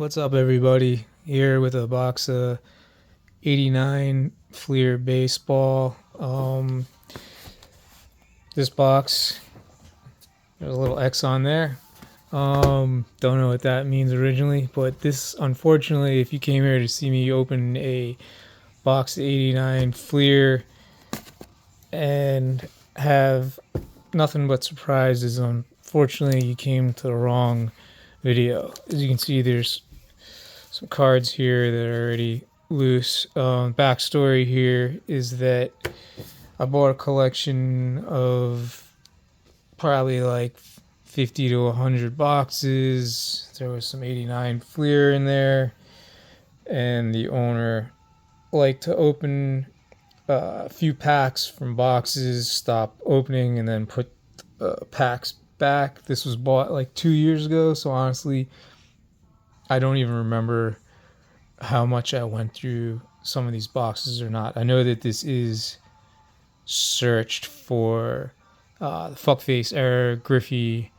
What's up, everybody? Here with a box of 89 Fleer baseball. This box, there's a little X on there. Don't know what that means originally, but this, unfortunately, if you came here to see me open a box of 89 Fleer and have nothing but surprises, unfortunately, you came to the wrong video. As you can see, there's some cards here that are already loose. Backstory here is that I bought a collection of probably like 50 to 100 boxes. There was some 89 Fleer in there, and the owner liked to open a few packs from boxes, stop opening, and then put packs back. This was bought like 2 years ago, so honestly, I don't even remember how much I went through some of these boxes or not. I know that this is searched for the Fuckface error, Griffey,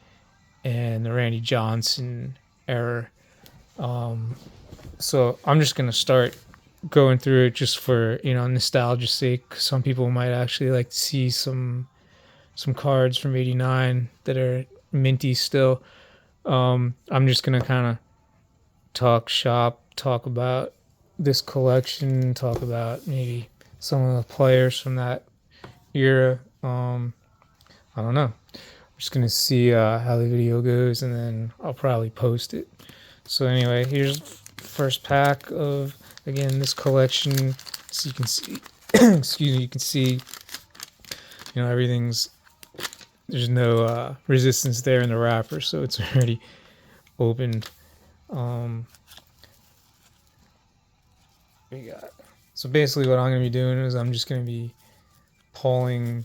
and the Randy Johnson error. So I'm just going to start going through it just for, nostalgia's sake. Some people might actually like to see some cards from 89 that are minty still. I'm just going to kind of talk shop, talk about this collection, talk about maybe some of the players from that era. I don't know. I'm just gonna see how the video goes, and then I'll probably post it. So anyway, here's the first pack of, again, this collection. So you can see, excuse me, you can see, everything's, there's no resistance there in the wrapper, so it's already opened. We got, so basically what I'm going to be doing is I'm just going to be pulling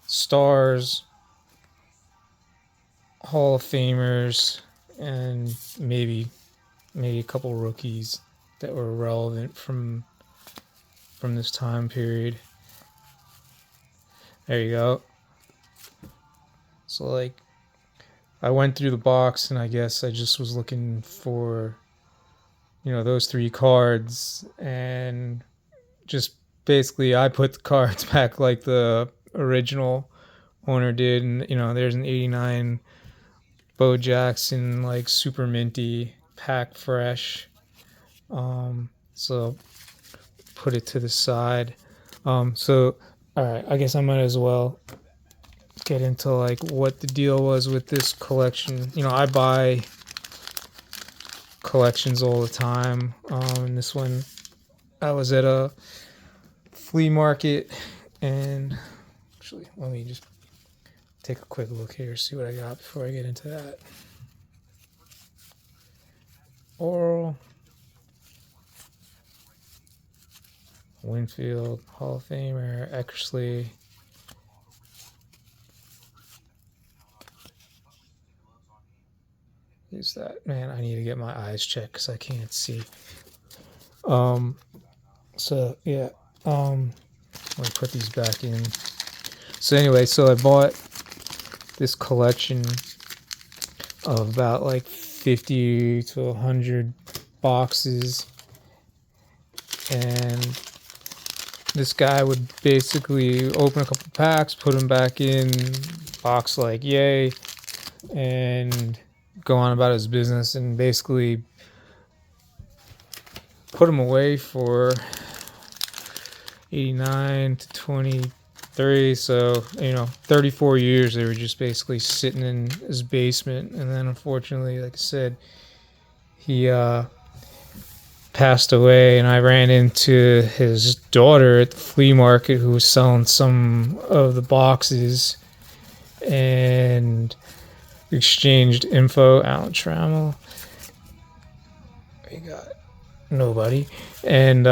stars, Hall of Famers, and maybe a couple rookies that were relevant from this time period. There you go. So like, I went through the box, and I guess I just was looking for, those three cards, and just basically I put the cards back like the original owner did. And, there's an 89 Bo Jackson, like super minty, pack fresh. So put it to the side. So, all right, I guess I might as well get into like what the deal was with this collection. I buy collections all the time. And this one, I was at a flea market, and actually, let me just take a quick look here, see what I got before I get into that. Oral, Winfield, Hall of Famer, Eckersley. Who's that? Man, I need to get my eyes checked because I can't see. So yeah, let me put these back in. So anyway, so I bought this collection of about like 50 to 100 boxes, and this guy would basically open a couple packs, put them back in box like yay, and go on about his business, and basically put them away for 89 to 23. So 34 years they were just basically sitting in his basement. And then unfortunately, like I said, he passed away, and I ran into his daughter at the flea market who was selling some of the boxes, and exchanged info. Alan Trammell, we got nobody, and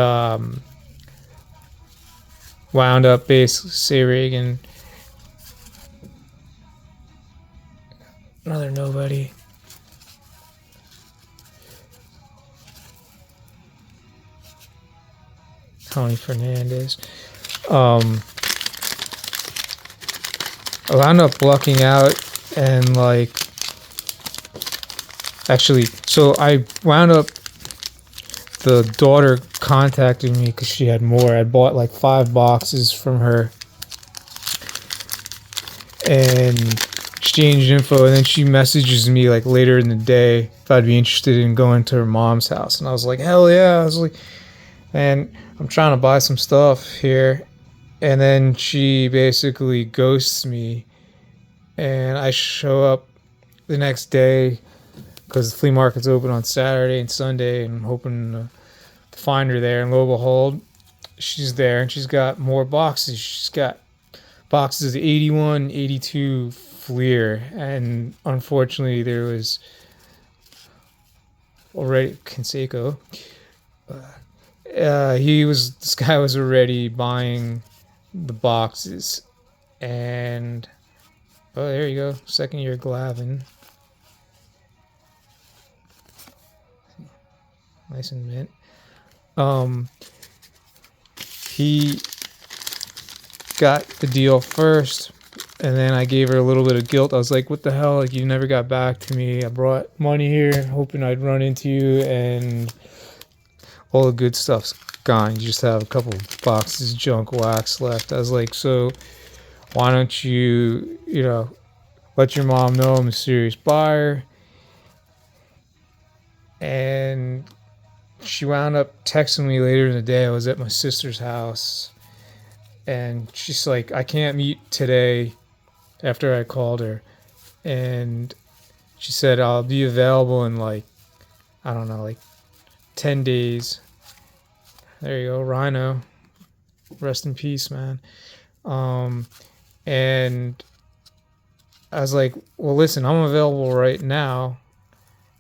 wound up basically Say Reagan, another nobody. Tony Fernandez. I wound up lucking out and like Actually, so I wound up, the daughter contacted me because she had more. I bought like 5 boxes from her and exchanged info, and then she messages me like later in the day if I'd be interested in going to her mom's house, and I was like, hell yeah. I was like, and I'm trying to buy some stuff here, and then she basically ghosts me, and I show up the next day because the flea market's open on Saturday and Sunday, and I'm hoping to find her there, and lo and behold, she's there, and she's got more boxes. She's got boxes of 81, 82 Fleer, and unfortunately there was already Conseco. This guy was already buying the boxes, and oh, there you go, second year Glavin, nice and mint. He got the deal first, and then I gave her a little bit of guilt. I was like, what the hell, like, you never got back to me. I brought money here hoping I'd run into you, and all the good stuff's gone. You just have a couple boxes of junk wax left. I was like, so why don't you let your mom know I'm a serious buyer? And she wound up texting me later in the day. I was at my sister's house, and she's like, I can't meet today, after I called her. And she said, I'll be available in like, I don't know, like 10 days. There you go, Rhino. Rest in peace, man. And I was like, well, listen, I'm available right now.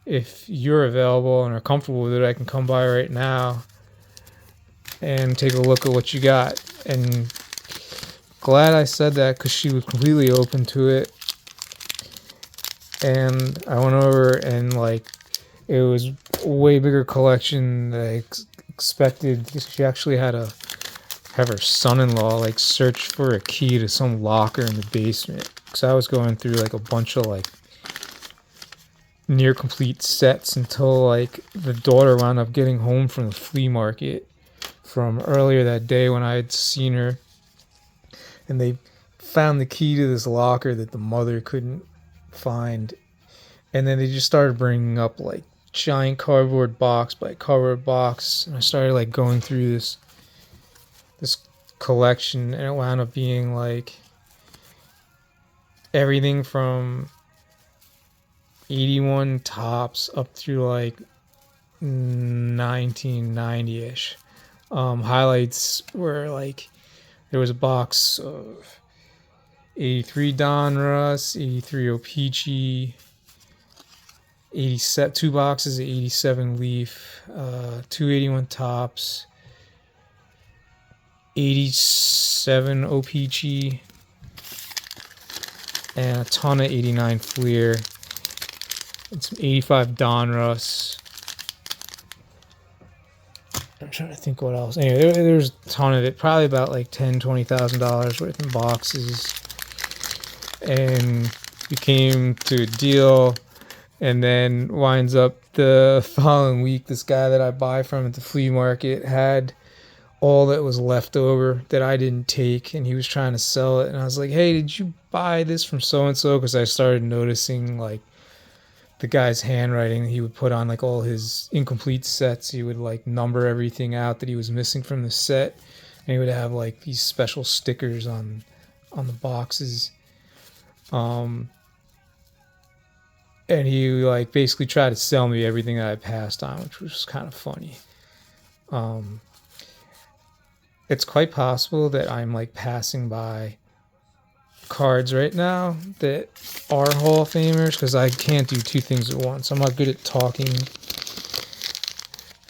If you're available and are comfortable with it, I can come by right now and take a look at what you got. And glad I said that, because she was completely open to it. And I went over, and like, it was a way bigger collection than I expected. She actually had to have her son-in-law like search for a key to some locker in the basement, because I was going through like a bunch of like near complete sets until like the daughter wound up getting home from the flea market from earlier that day when I had seen her, and they found the key to this locker that the mother couldn't find. And then they just started bringing up like giant cardboard box by cardboard box, and I started like going through this collection, and it wound up being like everything from 81 tops up through like 1990-ish. Highlights were like, there was a box of 83 Donruss, 83 O-Pee-Chee, 87, 2 boxes of 87 Leaf, 281 tops, 87 O-Pee-Chee, and a ton of 89 Fleer, and some 85 Donruss. I'm trying to think what else. Anyway, there's a ton of it, probably about like $10,000-$20,000 worth in boxes. And we came to a deal, and then winds up the following week, this guy that I buy from at the flea market had all that was left over that I didn't take, and he was trying to sell it. And I was like, hey, did you buy this from so-and-so? Because I started noticing like the guy's handwriting. He would put on like all his incomplete sets. He would like number everything out that he was missing from the set, and he would have like these special stickers on the boxes. And he like basically tried to sell me everything that I passed on, which was kind of funny. It's quite possible that I'm like passing by cards right now that are Hall of Famers, because I can't do two things at once. I'm not good at talking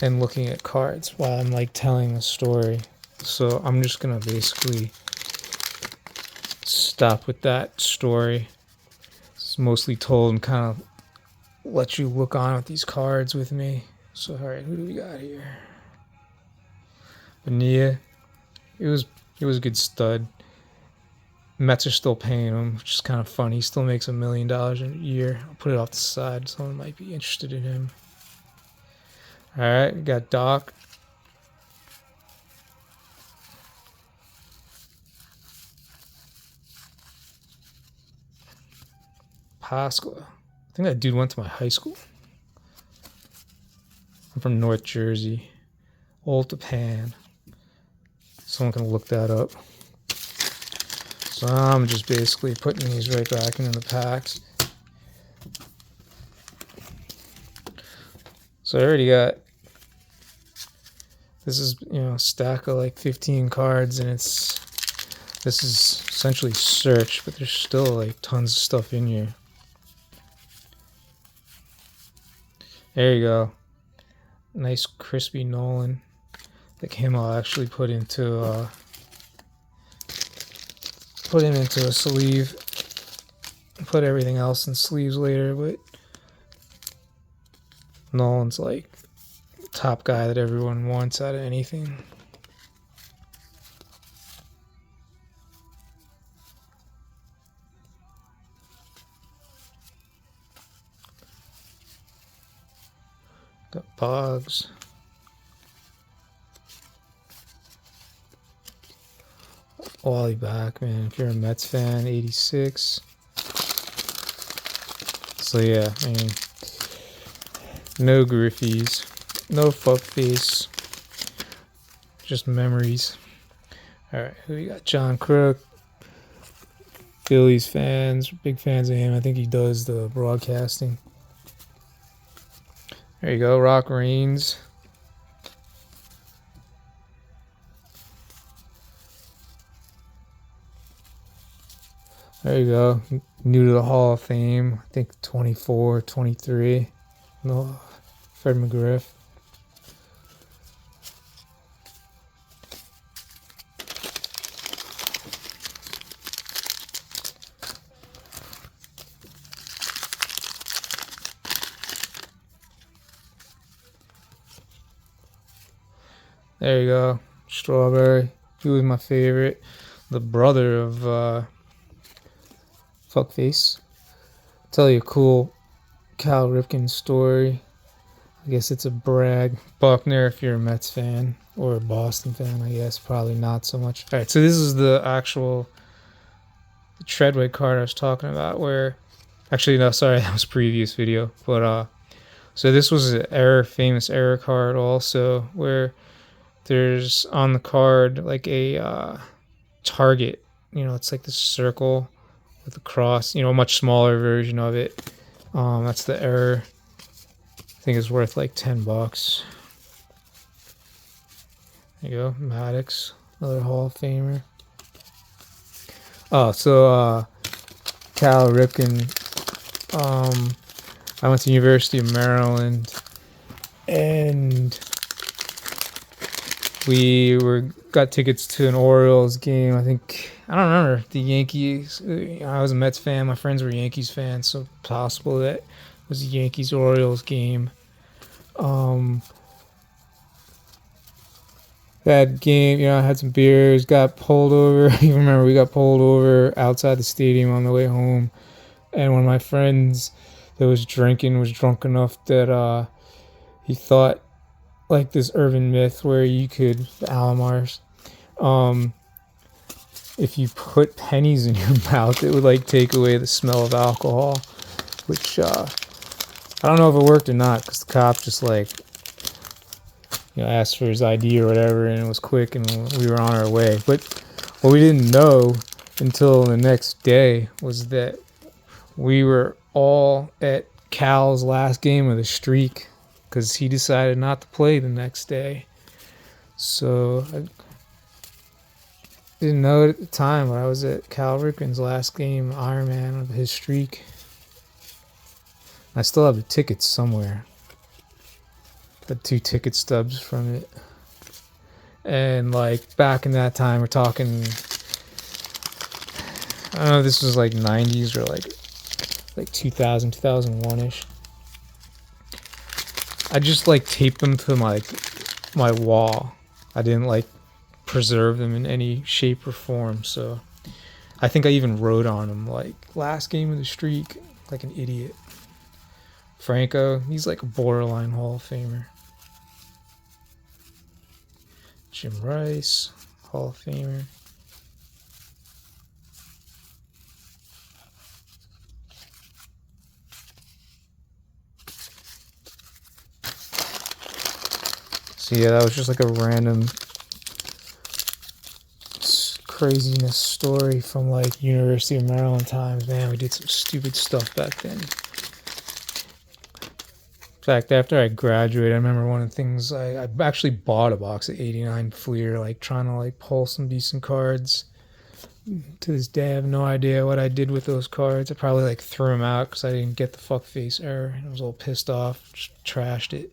and looking at cards while I'm like telling a story. So I'm just gonna basically stop with that story. It's mostly told and kind of let you look on at these cards with me. So alright, who do we got here? Bonilla. It was a good stud. Mets are still paying him, which is kind of funny. He still makes $1 million a year. I'll put it off the side. Someone might be interested in him. All right, we got Doc. Pasqua. I think that dude went to my high school. I'm from North Jersey. Old Japan. Someone can look that up. So I'm just basically putting these right back into the packs. So I already got, this is, a stack of like 15 cards, and this is essentially search, but there's still like tons of stuff in here. There you go. Nice crispy Nolan. The camo I'll actually put him into a sleeve. Put everything else in sleeves later, but Nolan's like top guy that everyone wants out of anything. Got Boggs. Wally back, man. If you're a Mets fan, 86. So yeah, I mean, no Griffies, no fuckface, just memories. All right, who we got? John Crook. Phillies fans, big fans of him. I think he does the broadcasting. There you go, Rock Reigns. There you go. New to the Hall of Fame. I think 24, 23. No, Fred McGriff. There you go. Strawberry. He was my favorite. The brother of Fuckface. Tell you a cool Cal Ripken story. I guess it's a brag. Buckner, if you're a Mets fan, or a Boston fan, I guess. Probably not so much. All right, so this is the actual Treadway card I was talking about, where... Actually, no, sorry, that was a previous video. But, so this was an famous error card also, where there's on the card like a target. It's like this circle with a cross, a much smaller version of it. That's the error. I think it's worth like $10. There you go, Maddox, another Hall of Famer. Oh, so Cal Ripken. I went to University of Maryland, and we got tickets to an Orioles game. I don't remember the Yankees. I was a Mets fan. My friends were Yankees fans, so possible that it was a Yankees-Orioles game. That game, I had some beers, got pulled over. I remember we got pulled over outside the stadium on the way home, and one of my friends that was drinking was drunk enough that he thought, like this urban myth where you could, the Alomars, if you put pennies in your mouth, it would like take away the smell of alcohol, which I don't know if it worked or not, because the cop just like, asked for his ID or whatever, and it was quick, and we were on our way. But what we didn't know until the next day was that we were all at Cal's last game of the streak, because he decided not to play the next day. So I didn't know it at the time, but I was at Cal Ripken's last game, Ironman of his streak. I still have the tickets somewhere. The 2 ticket stubs from it. And like back in that time, we're talking, I don't know if this was like 90s or like 2000, 2001-ish. I just like taped them to my wall. I didn't like preserve them in any shape or form, so I think I even wrote on him like last game of the streak, like an idiot. Franco, he's like a borderline Hall of Famer. Jim Rice, Hall of Famer. So yeah, that was just like a random craziness story from like University of Maryland times. Man, we did some stupid stuff back then. In fact, after I graduated, I remember one of the things I actually bought a box of 89 Fleer, like trying to like pull some decent cards. To this day, I have no idea what I did with those cards. I probably like threw them out because I didn't get the fuck face error. I was all pissed off, just trashed it.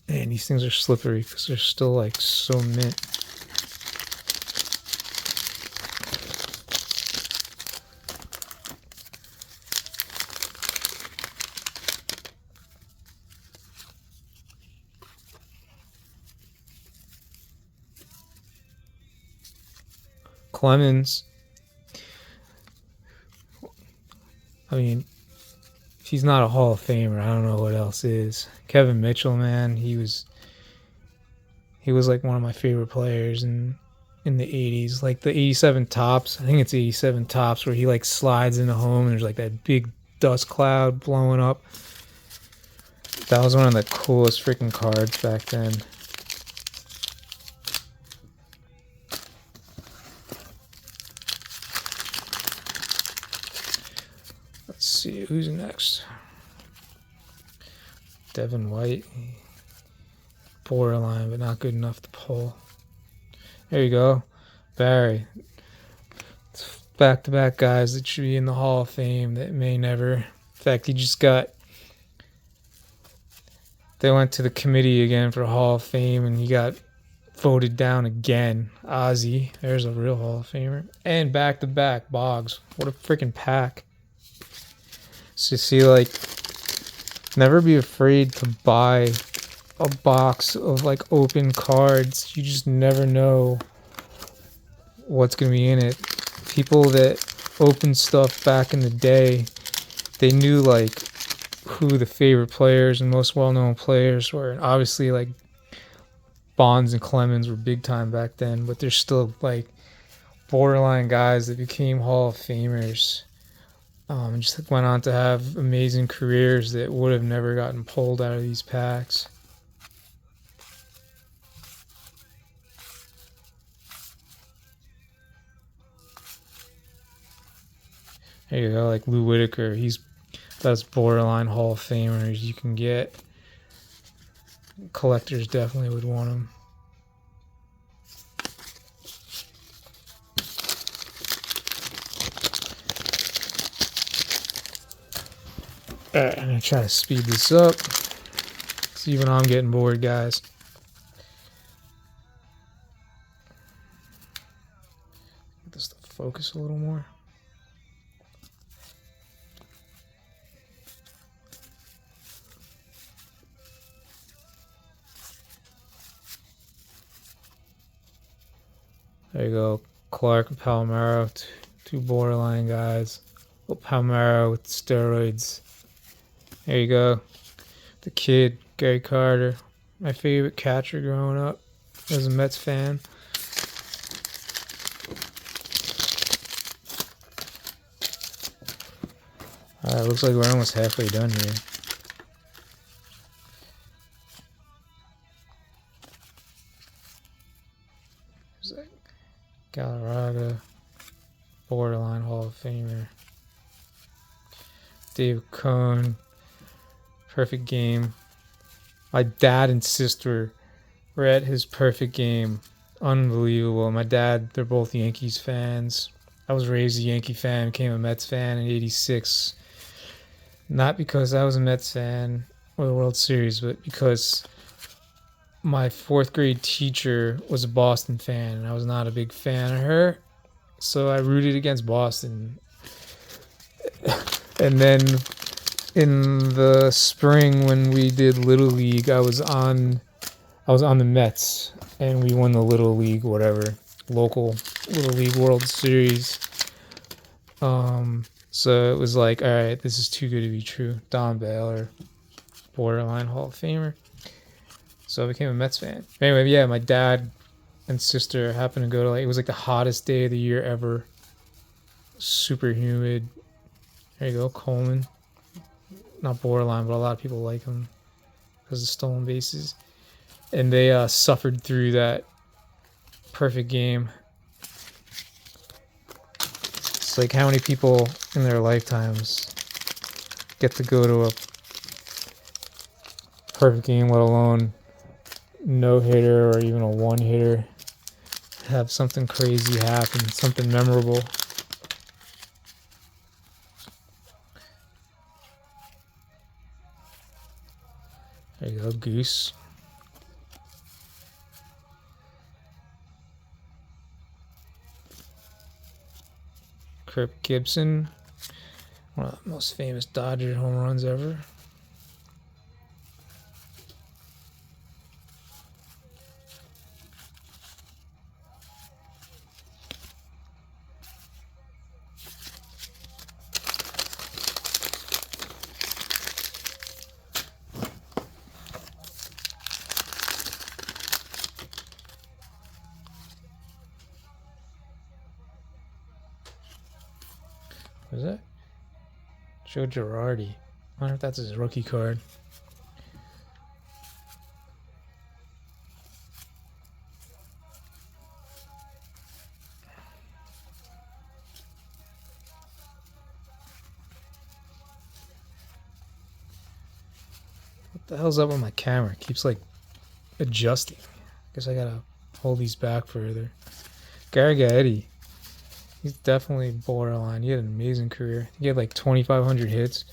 Man, these things are slippery because they're still like so mint. Clemens, I mean, if he's not a Hall of Famer, I don't know what else is. Kevin Mitchell, man, he was like one of my favorite players in the 80s. Like the 87 tops, I think it's 87 tops, where he like slides into home and there's like that big dust cloud blowing up. That was one of the coolest freaking cards back then. Let's see who's next. Devin White, borderline, but not good enough to pull. There you go, Barry. It's back-to-back guys that should be in the Hall of Fame that may never. In fact, they went to the committee again for the Hall of Fame, and he got voted down again. Ozzy, there's a real Hall of Famer. And back-to-back, Boggs. What a freaking pack. So see, like, never be afraid to buy a box of, like, open cards. You just never know what's going to be in it. People that opened stuff back in the day, they knew, like, who the favorite players and most well-known players were. And obviously, like, Bonds and Clemens were big time back then, but there's still, like, borderline guys that became Hall of Famers. And just went on to have amazing careers that would have never gotten pulled out of these packs. There you go, like Lou Whitaker. That's borderline Hall of Famers you can get. Collectors definitely would want him. Alright, I'm going to try to speed this up. See, even I'm getting bored, guys. Get this to focus a little more. There you go. Clark and Palomaro, two borderline guys. Well, Palomaro with steroids. There you go. The kid, Gary Carter. My favorite catcher growing up as a Mets fan. Alright, looks like we're almost halfway done here. There's that Galarraga, borderline Hall of Famer. David Cohn, perfect game. My dad and sister were at his perfect game. Unbelievable. My dad, they're both Yankees fans. I was raised a Yankee fan, became a Mets fan in '86. Not because I was a Mets fan or the World Series, but because my fourth grade teacher was a Boston fan, and I was not a big fan of her. So I rooted against Boston. And then in the spring when we did Little League, I was on the Mets, and we won the Little League, whatever, local Little League World Series. So it was like, all right, this is too good to be true. Don Baylor, borderline Hall of Famer. So I became a Mets fan. Anyway, yeah, my dad and sister happened to go to, like, it was like the hottest day of the year ever. Super humid. There you go, Coleman. Not borderline, but a lot of people like him because of stolen bases. And they suffered through that perfect game. It's like, how many people in their lifetimes get to go to a perfect game, let alone no hitter or even a one hitter, have something crazy happen, something memorable. There you go, Goose. Kirk Gibson, one of the most famous Dodger home runs ever. What is that? Joe Girardi. I wonder if that's his rookie card. What the hell's up with my camera? It keeps like adjusting. Guess I gotta hold these back further. Gary Gaetti. He's definitely borderline. He had an amazing career. He had like 2,500 hits.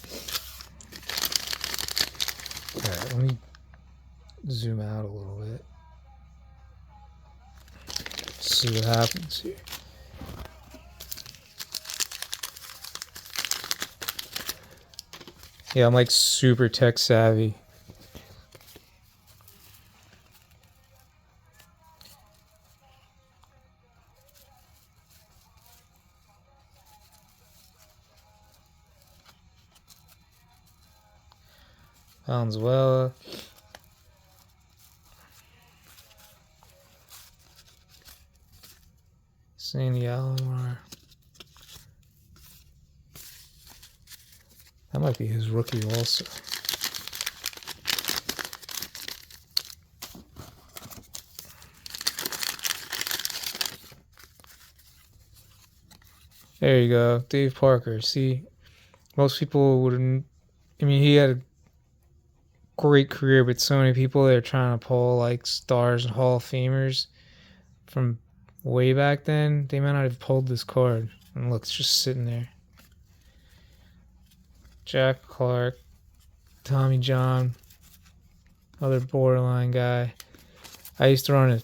Alright, let me zoom out a little bit. See what happens here. Yeah, I'm like super tech savvy. Valenzuela. Sandy Alomar. That might be his rookie also. There you go. Dave Parker. See, most people wouldn't. I mean, he had a great career, but so many people that are trying to pull like stars and Hall of Famers from way back then, they might not have pulled this card. And look, it's just sitting there. Jack Clark, Tommy John, other borderline guy. I used to run a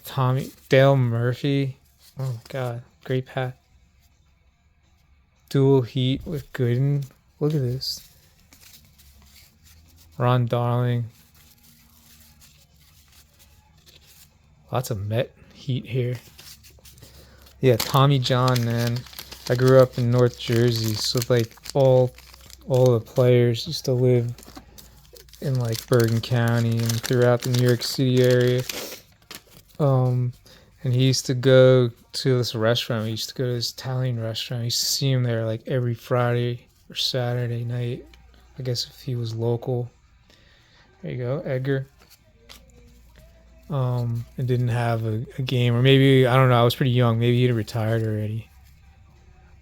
Dale Murphy. Oh my god, great pat. Dual heat with Gooden. Look at this. Ron Darling. Lots of Met heat here. Yeah, Tommy John, man. I grew up in North Jersey, so like all the players used to live in like Bergen County and throughout the New York City area. And he used to go to this restaurant. We used to go to this Italian restaurant. I used to see him there like every Friday or Saturday night. I guess if he was local. There you go, Edgar. And didn't have a game, or maybe, I don't know, I was pretty young. Maybe he'd retired already.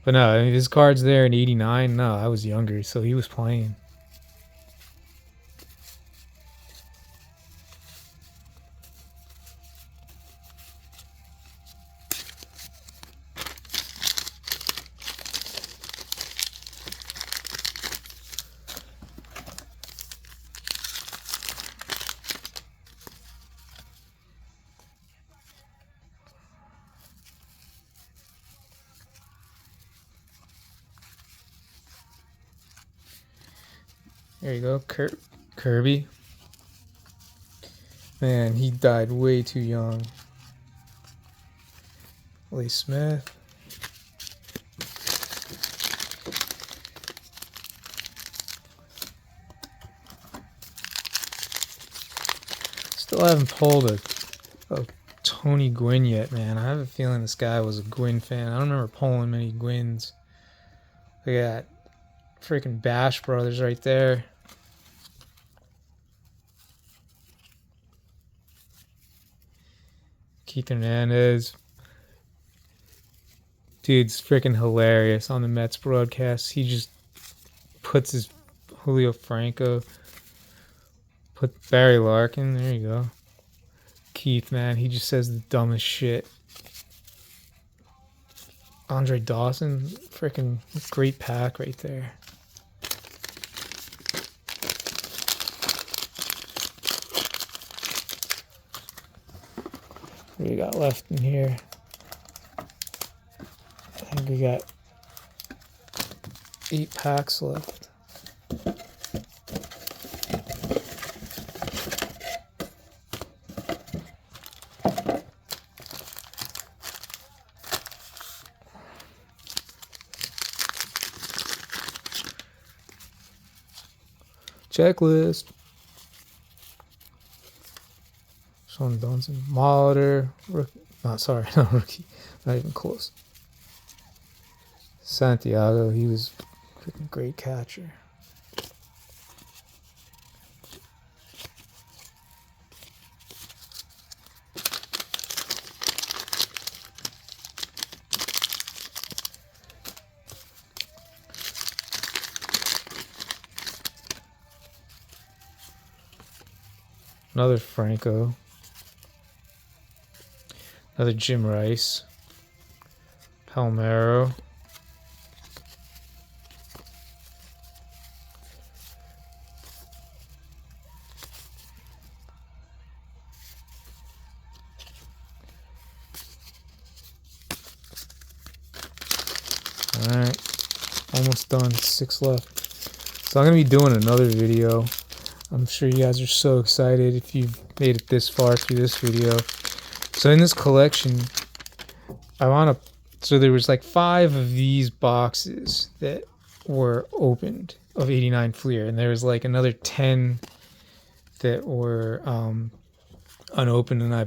But no, I mean, his card's there in 89. No, I was younger, so he was playing. There you go, Kirby. Man, he died way too young. Lee Smith. Still haven't pulled a Tony Gwynn yet, man. I have a feeling this guy was a Gwynn fan. I don't remember pulling many Gwynns. Look at that. Freaking Bash Brothers right there. Keith Hernandez. Dude's freaking hilarious on the Mets broadcast. He just puts his Julio Franco. Put Barry Larkin. There you go. Keith, man, he just says the dumbest shit. Andre Dawson, freaking great pack right there. What do we got left in here? I think we got 8 packs left. Checklist. Sean Johnson, Molitor, rookie. Not sorry, not rookie. Not even close. Santiago, he was a freaking great catcher. Another Franco. Another Jim Rice. Palmero. Alright. Almost done. 6 left. So I'm going to be doing another video. I'm sure you guys are so excited if you've made it this far through this video. So in this collection, so there was like 5 of these boxes that were opened of 89 Fleer, and there was like another 10 that were unopened, and I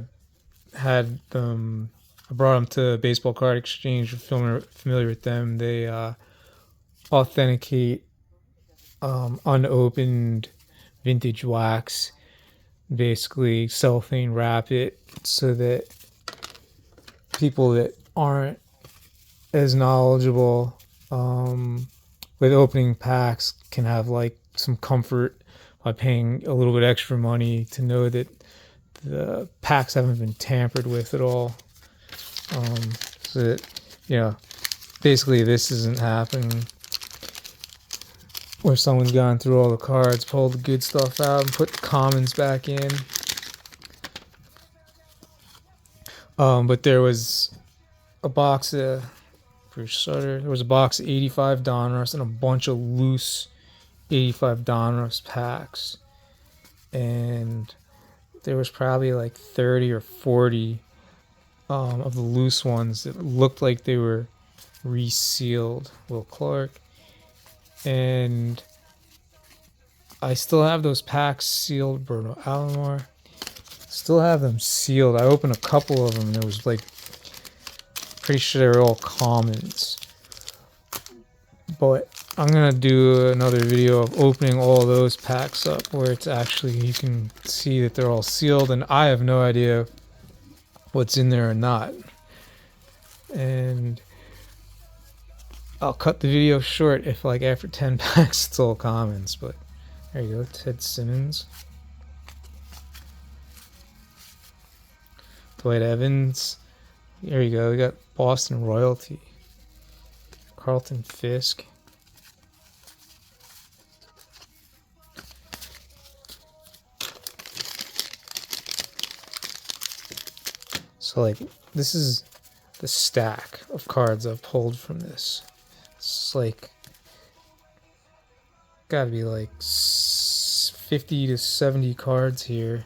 brought them to Baseball Card Exchange. If you're familiar with them, they authenticate unopened vintage wax, basically cellophane wrap it so that people that aren't as knowledgeable with opening packs can have like some comfort by paying a little bit extra money to know that the packs haven't been tampered with at all. So that, you know, basically this isn't happening where someone's gone through all the cards, pulled the good stuff out, and put the commons back in. But there was a box of Bruce Sutter. There was a box of 85 Donruss and a bunch of loose 85 Donruss packs. And there was probably like 30 or 40 of the loose ones that looked like they were resealed. Will Clark. And I still have those packs sealed. Bruno Alomar. Still have them sealed. I opened a couple of them and it was like, pretty sure they were all commons. But I'm going to do another video of opening all those packs up where it's actually, you can see that they're all sealed, and I have no idea what's in there or not. And I'll cut the video short if like after 10 packs it's all commons. But there you go, Ted Simmons. Dwight Evans. There you go, we got Boston Royalty. Carlton Fisk. So like, this is the stack of cards I've pulled from this. It's like, gotta be like 50 to 70 cards here.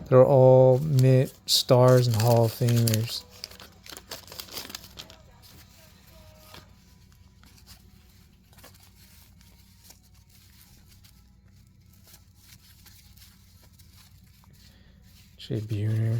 They're all mint stars and Hall of Famers. Jay Buhner.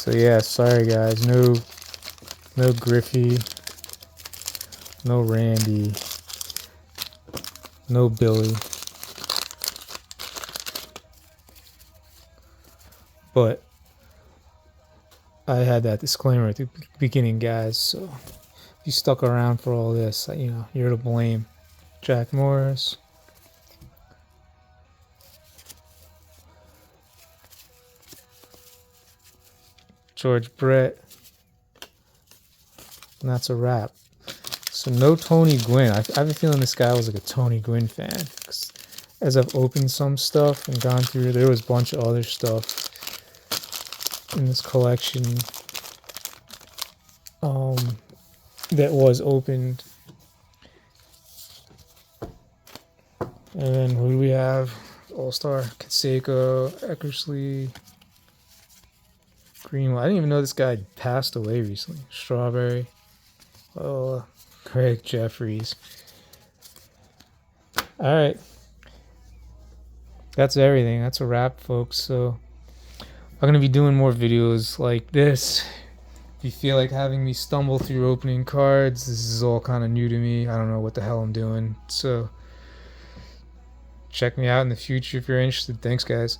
So yeah, sorry guys, no Griffey, no Randy, no Billy. But I had that disclaimer at the beginning, guys, so if you stuck around for all this, you know, you're to blame. Jack Morris. George Brett. And that's a wrap. So no Tony Gwynn. I have a feeling this guy was like a Tony Gwynn fan. 'Cause as I've opened some stuff and gone through, there was a bunch of other stuff in this collection that was opened. And then who do we have? All-Star, Canseco, Eckersley, Greenwell. I didn't even know this guy passed away recently. Strawberry. Oh, Craig Jeffries. All right. That's everything. That's a wrap, folks. So I'm going to be doing more videos like this. If you feel like having me stumble through opening cards, this is all kind of new to me. I don't know what the hell I'm doing. So check me out in the future if you're interested. Thanks, guys.